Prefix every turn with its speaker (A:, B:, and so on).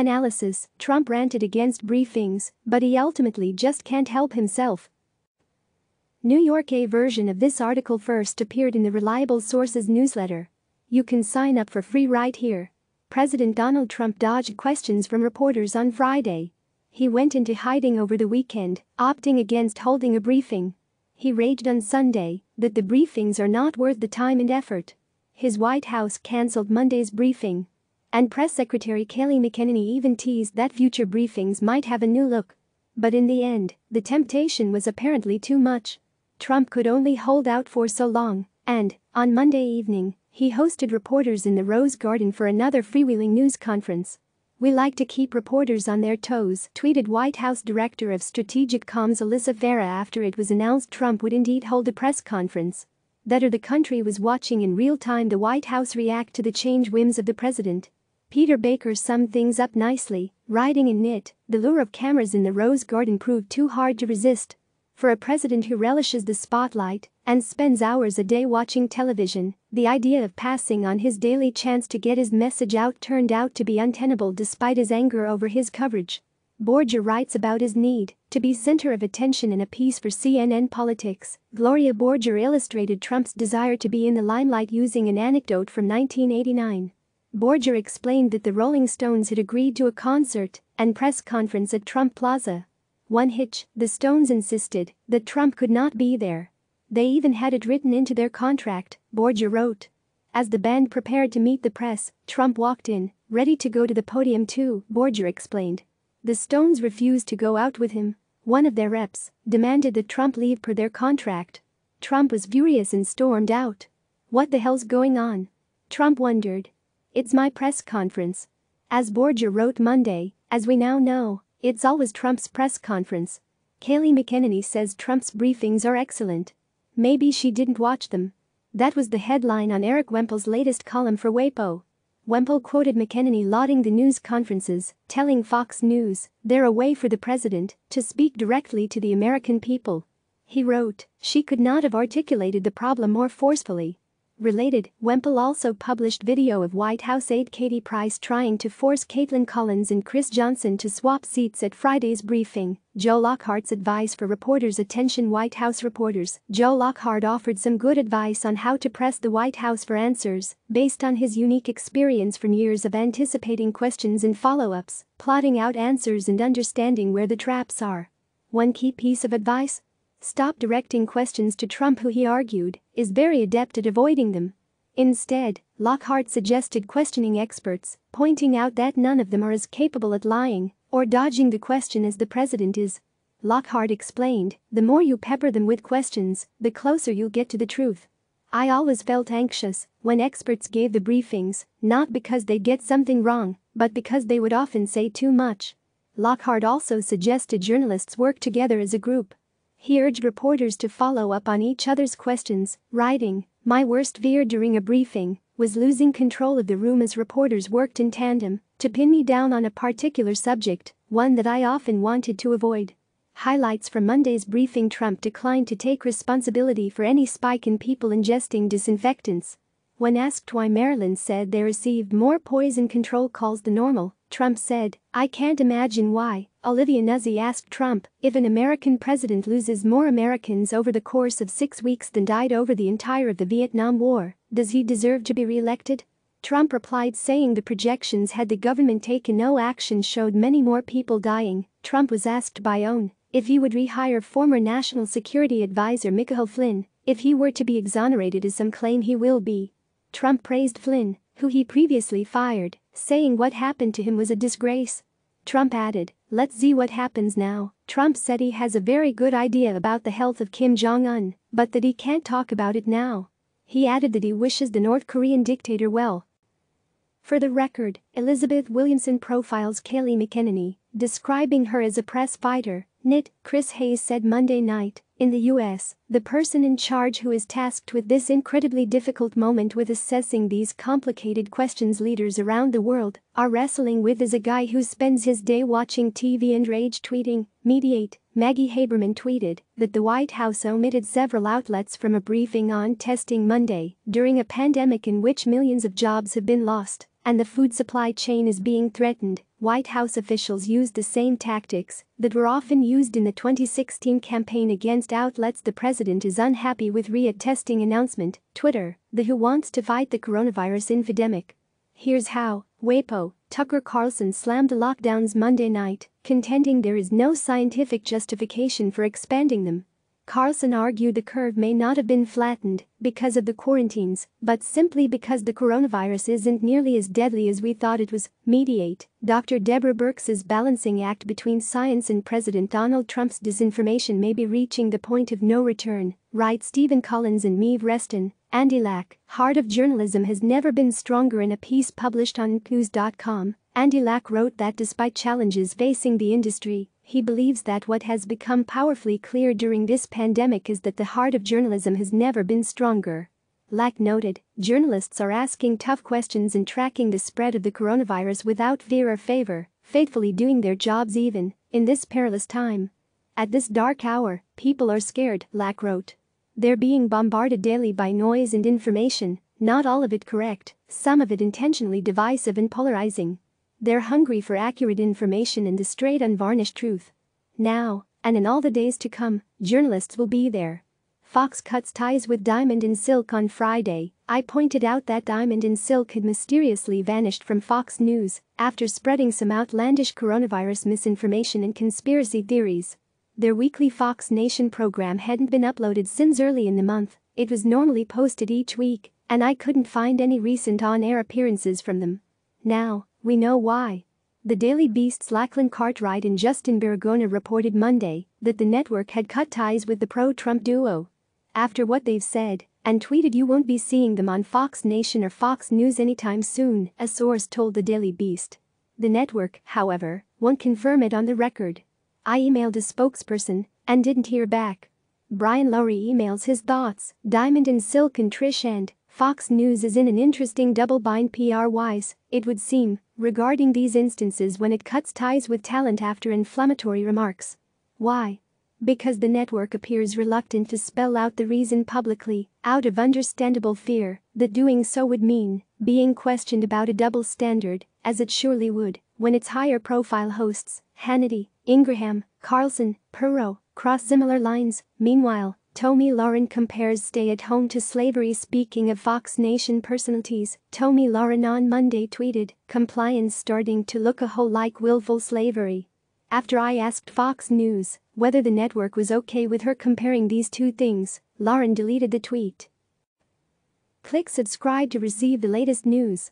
A: Analysis: Trump ranted against briefings, but he ultimately just can't help himself. New York. A version of this article first appeared in the Reliable Sources newsletter. You can sign up for free right here. President Donald Trump dodged questions from reporters on Friday. He went into hiding over the weekend, opting against holding a briefing. He raged on Sunday that the briefings are not worth the time and effort. His White House canceled Monday's briefing. And Press Secretary Kayleigh McEnany even teased that future briefings might have a new look. But in the end, the temptation was apparently too much. Trump could only hold out for so long, and, on Monday evening, he hosted reporters in the Rose Garden for another freewheeling news conference. "We like to keep reporters on their toes," tweeted White House Director of Strategic Comms Alyssa Farah after it was announced Trump would indeed hold a press conference. That the country was watching in real time the White House react to the change whims of the president. Peter Baker summed things up nicely, writing in it, "The lure of cameras in the Rose Garden proved too hard to resist. For a president who relishes the spotlight and spends hours a day watching television, the idea of passing on his daily chance to get his message out turned out to be untenable despite his anger over his coverage." Borger writes about his need to be center of attention in a piece for CNN Politics. Gloria Borger illustrated Trump's desire to be in the limelight using an anecdote from 1989. Borger explained that the Rolling Stones had agreed to a concert and press conference at Trump Plaza. One hitch: the Stones insisted that Trump could not be there. They even had it written into their contract, Borger wrote. As the band prepared to meet the press, Trump walked in, ready to go to the podium too, Borger explained. The Stones refused to go out with him. One of their reps demanded that Trump leave per their contract. Trump was furious and stormed out. "What the hell's going on?" Trump wondered. "It's my press conference." As Borger wrote Monday, as we now know, it's always Trump's press conference. Kayleigh McEnany says Trump's briefings are excellent. Maybe she didn't watch them. That was the headline on Eric Wemple's latest column for WAPO. Wemple quoted McEnany lauding the news conferences, telling Fox News they're a way for the president to speak directly to the American people. He wrote, "She could not have articulated the problem more forcefully." Related, Wemple also published video of White House aide Katie Price trying to force Caitlin Collins and Chris Johnson to swap seats at Friday's briefing. Joe Lockhart's advice for reporters. Attention White House reporters. Joe Lockhart offered some good advice on how to press the White House for answers, based on his unique experience from years of anticipating questions and follow-ups, plotting out answers and understanding where the traps are. One key piece of advice? Stop directing questions to Trump, who he argued is very adept at avoiding them. Instead, Lockhart suggested questioning experts, pointing out that none of them are as capable at lying or dodging the question as the president is. Lockhart explained, "The more you pepper them with questions, the closer you'll get to the truth. I always felt anxious when experts gave the briefings, not because they'd get something wrong, but because they would often say too much." Lockhart also suggested journalists work together as a group. He urged reporters to follow up on each other's questions, writing, "My worst fear during a briefing was losing control of the room as reporters worked in tandem to pin me down on a particular subject, one that I often wanted to avoid." Highlights from Monday's briefing: Trump declined to take responsibility for any spike in people ingesting disinfectants. When asked why Maryland said they received more poison control calls than normal, Trump said, "I can't imagine why." Olivia Nuzzi asked Trump if an American president loses more Americans over the course of 6 weeks than died over the entire of the Vietnam War, does he deserve to be re-elected? Trump replied saying the projections had the government taken no action showed many more people dying. Trump was asked by OAN if he would rehire former National Security Advisor Michael Flynn if he were to be exonerated, as some claim he will be. Trump praised Flynn, who he previously fired, saying what happened to him was a disgrace. Trump added, "Let's see what happens now." Trump said he has a very good idea about the health of Kim Jong-un, but that he can't talk about it now. He added that he wishes the North Korean dictator well. For the record, Elizabeth Williamson profiles Kayleigh McEnany, describing her as a press fighter. NIT, Chris Hayes said Monday night. In the U.S., the person in charge who is tasked with this incredibly difficult moment with assessing these complicated questions leaders around the world are wrestling with is a guy who spends his day watching TV and rage tweeting. Mediate, Maggie Haberman tweeted that the White House omitted several outlets from a briefing on testing Monday during a pandemic in which millions of jobs have been lost. and the food supply chain is being threatened. White House officials used the same tactics that were often used in the 2016 campaign against outlets. The president is unhappy with re-testing announcement. Twitter, the WHO wants to fight the coronavirus infodemic. Here's how. WAPO, Tucker Carlson slammed the lockdowns Monday night, contending there is no scientific justification for expanding them. Carlson argued the curve may not have been flattened because of the quarantines, but simply because the coronavirus isn't nearly as deadly as we thought it was. Mediate, Dr. Deborah Birx's balancing act between science and President Donald Trump's disinformation may be reaching the point of no return, write Stephen Collins and Meave Reston. Andy Lack, Heart of Journalism has never been stronger. In a piece published on news.com, Andy Lack wrote that despite challenges facing the industry, he believes that what has become powerfully clear during this pandemic is that the heart of journalism has never been stronger. Lack noted, journalists are asking tough questions and tracking the spread of the coronavirus without fear or favor, faithfully doing their jobs even in this perilous time. At this dark hour, people are scared, Lack wrote. They're being bombarded daily by noise and information, not all of it correct, some of it intentionally divisive and polarizing. They're hungry for accurate information and the straight unvarnished truth. Now, and in all the days to come, journalists will be there. Fox cuts ties with Diamond and Silk on Friday. I pointed out that Diamond and Silk had mysteriously vanished from Fox News after spreading some outlandish coronavirus misinformation and conspiracy theories. Their weekly Fox Nation program hadn't been uploaded since early in the month. It was normally posted each week, and I couldn't find any recent on-air appearances from them. Now, we know why. The Daily Beast's Lachlan Cartwright and Justin Baragona reported Monday that the network had cut ties with the pro-Trump duo. After what they've said, and tweeted, you won't be seeing them on Fox Nation or Fox News anytime soon, a source told the Daily Beast. The network, however, won't confirm it on the record. I emailed a spokesperson and didn't hear back. Brian Lowry emails his thoughts. Diamond and Silk and Trish and Fox News is in an interesting double bind PR-wise, it would seem, regarding these instances when it cuts ties with talent after inflammatory remarks. Why? Because the network appears reluctant to spell out the reason publicly, out of understandable fear that doing so would mean being questioned about a double standard, as it surely would when its higher-profile hosts, Hannity, Ingraham, Carlson, Perot, cross similar lines. Meanwhile, Tomi Lahren compares stay-at-home to slavery. Speaking of Fox Nation personalities, Tomi Lahren on Monday tweeted, "Compliance starting to look a whole like willful slavery." After I asked Fox News whether the network was okay with her comparing these two things, Lahren deleted the tweet. Click subscribe to receive the latest news.